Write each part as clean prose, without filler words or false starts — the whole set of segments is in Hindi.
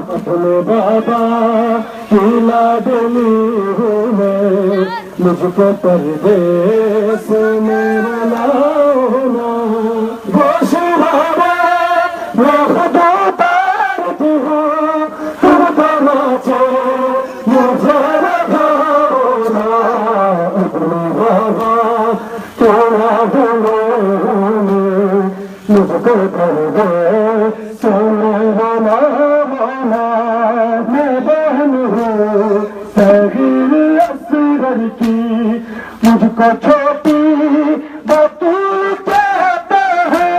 अपने बाबा की लाडली हूँ मैं, मुझको परदेस में लाना। गोश बाबा मैं खुद उतारती हूँ, तुम तो नाचो मुझे लगाना। अपने बाबा थोड़ा मुझको परदेस में लाना। मैं बहन हूँ सगीर असगर की, मुझको छोटी बतूल कहता है।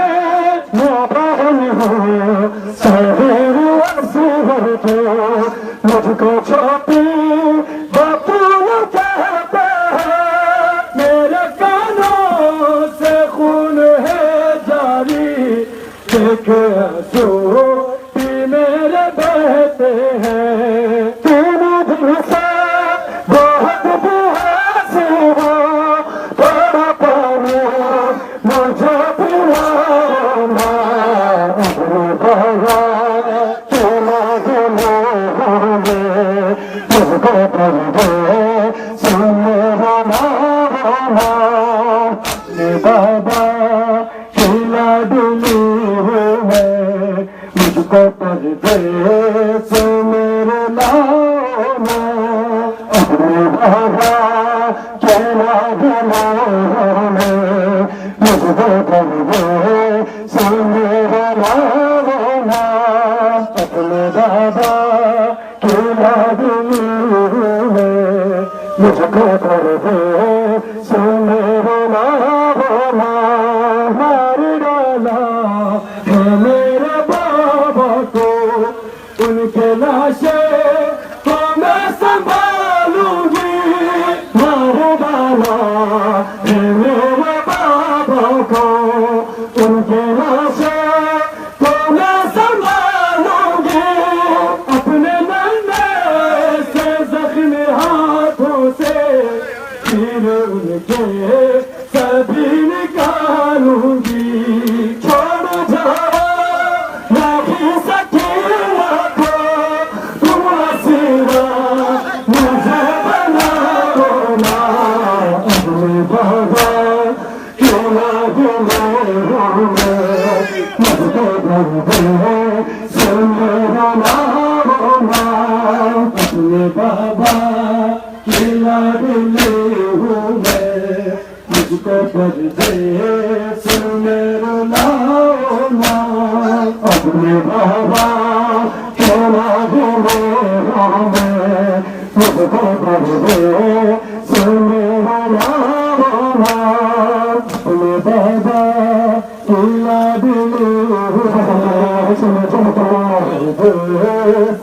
मैं बहन हूँ सगीर असगर की, मुझको छोटी बतूल कहता है। मेरे कानों से खून है जारी, देखे आंसू भी मेरे बहते हैं। तीन दिन से बहुत प्यासी हो, थोड़ा पानी मुझे पिलाना। अपने बाबा चला होंगे, मुझको परदेस में लाना। अपने बाबा खिला डुली हूँ मैं, मुझको परदेस में लाना। अपने बाबा चला डुली हूँ मैं, मुझको परदेस में लाना। अपने बाबा चला डुली हूँ मैं, मुझको परदेस में लाना। मार डाला है मेरे बाबा को, उनके लाशे को मैं संभालूंगी। मार डाला है मेरे बाबा को, उनके लाशे को मैं संभालूंगी। अपने नन्हे से जख्मी हाथों से फिर उनके सभी निकालूंगी। छोड़ जाओ नहीं सकीना को, तुम हसीना मुझे बनाओ ना। अपने बाबा क्यों ना हूँ मैं, मुझको परदेस में लाओ ना। अपने बाबा की लाडली हूँ मैं, मुझको परदेस में लाओ ना। अपने बाबा चला डुली हूँ मैं, मुझको परदेस में लाओ ना। अपने बाबा चला डुली हूँ मैं, मुझको परदेस